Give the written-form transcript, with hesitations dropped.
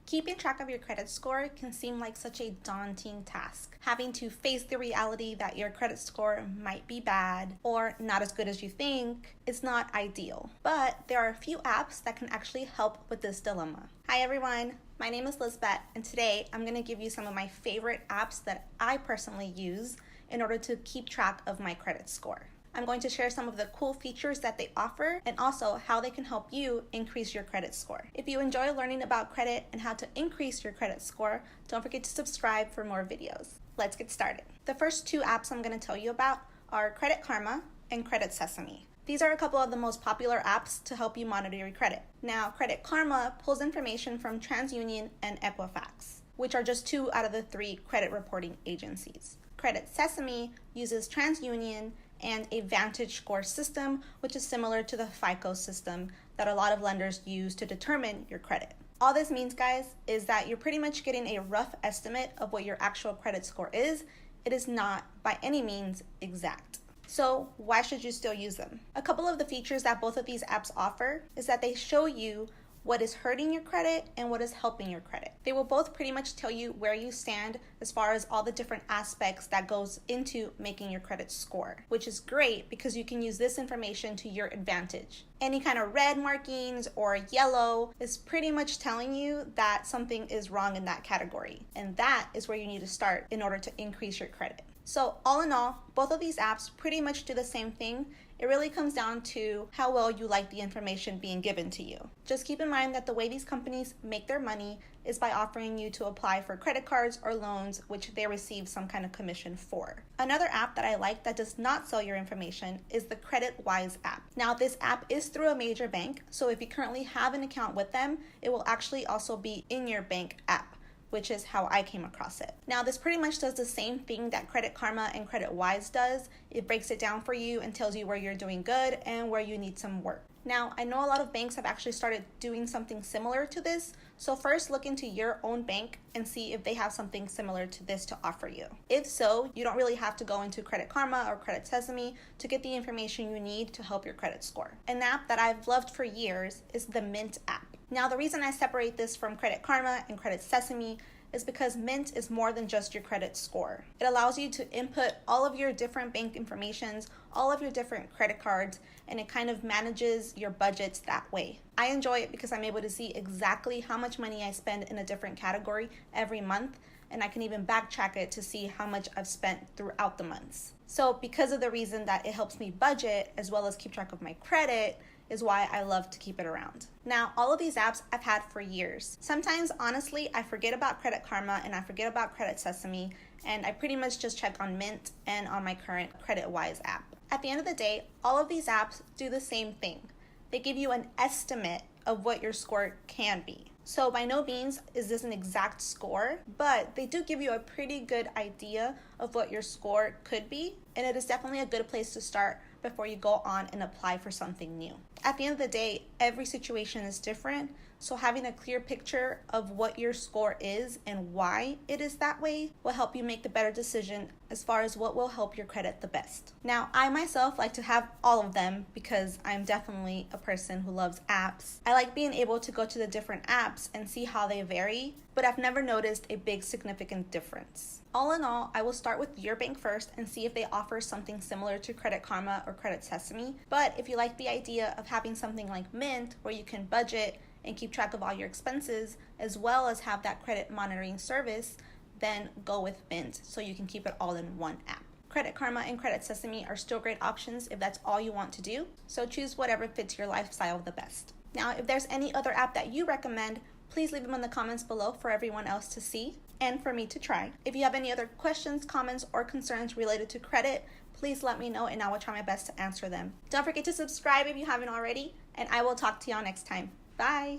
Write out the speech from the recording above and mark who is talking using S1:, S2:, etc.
S1: Keeping track of your credit score can seem like such a daunting task. Having to face the reality that your credit score might be bad or not as good as you think is not ideal. But there are a few apps that can actually help with this dilemma. Hi everyone, my name is Lisbeth, and today I'm going to give you some of my favorite apps that I personally use in order to keep track of my credit score. I'm going to share some of the cool features that they offer and also how they can help you increase your credit score. If you enjoy learning about credit and how to increase your credit score, don't forget to subscribe for more videos. Let's get started. The first two apps I'm going to tell you about are Credit Karma and Credit Sesame. These are a couple of the most popular apps to help you monitor your credit. Now, Credit Karma pulls information from TransUnion and Equifax, which are just 2 out of the 3 credit reporting agencies. Credit Sesame uses TransUnion and a VantageScore system, which is similar to the FICO system that a lot of lenders use to determine your credit. All this means, guys, is that you're pretty much getting a rough estimate of what your actual credit score is. It is not by any means exact. So why should you still use them? A couple of the features that both of these apps offer is that they show you what is hurting your credit and what is helping your credit. They will both pretty much tell you where you stand as far as all the different aspects that goes into making your credit score, which is great because you can use this information to your advantage. Any kind of red markings or yellow is pretty much telling you that something is wrong in that category, and that is where you need to start in order to increase your credit. So all in all, both of these apps pretty much do the same thing. It really comes down to how well you like the information being given to you. Just keep in mind that the way these companies make their money is by offering you to apply for credit cards or loans, which they receive some kind of commission for. Another app that I like that does not sell your information is the CreditWise app. Now, this app is through a major bank, so if you currently have an account with them, it will actually also be in your bank app, which is how I came across it. Now, this pretty much does the same thing that Credit Karma and CreditWise does. It breaks it down for you and tells you where you're doing good and where you need some work. Now, I know a lot of banks have actually started doing something similar to this, so first look into your own bank and see if they have something similar to this to offer you. If so, you don't really have to go into Credit Karma or Credit Sesame to get the information you need to help your credit score. An app that I've loved for years is the Mint app. Now, the reason I separate this from Credit Karma and Credit Sesame is because Mint is more than just your credit score. It allows you to input all of your different bank informations, all of your different credit cards, and it kind of manages your budgets that way. I enjoy it because I'm able to see exactly how much money I spend in a different category every month, and I can even backtrack it to see how much I've spent throughout the months. So because of the reason that it helps me budget as well as keep track of my credit, is why I love to keep it around. Now, all of these apps I've had for years. Sometimes, honestly, I forget about Credit Karma and I forget about Credit Sesame, and I pretty much just check on Mint and on my current CreditWise app. At the end of the day, all of these apps do the same thing. They give you an estimate of what your score can be. So by no means is this an exact score, but they do give you a pretty good idea of what your score could be, and it is definitely a good place to start before you go on and apply for something new. At the end of the day, every situation is different, so having a clear picture of what your score is and why it is that way will help you make the better decision as far as what will help your credit the best. Now, I myself like to have all of them because I'm definitely a person who loves apps. I like being able to go to the different apps and see how they vary, but I've never noticed a big significant difference. All in all, I will start with your bank first and see if they offer something similar to Credit Karma or Credit Sesame. But if you like the idea of having something like Mint where you can budget and keep track of all your expenses as well as have that credit monitoring service, then go with Mint so you can keep it all in one app. Credit Karma and Credit Sesame are still great options if that's all you want to do, so choose whatever fits your lifestyle the best. Now, if there's any other app that you recommend, please leave them in the comments below for everyone else to see and for me to try. If you have any other questions, comments, or concerns related to credit, please let me know and I will try my best to answer them. Don't forget to subscribe if you haven't already, and I will talk to y'all next time. Bye!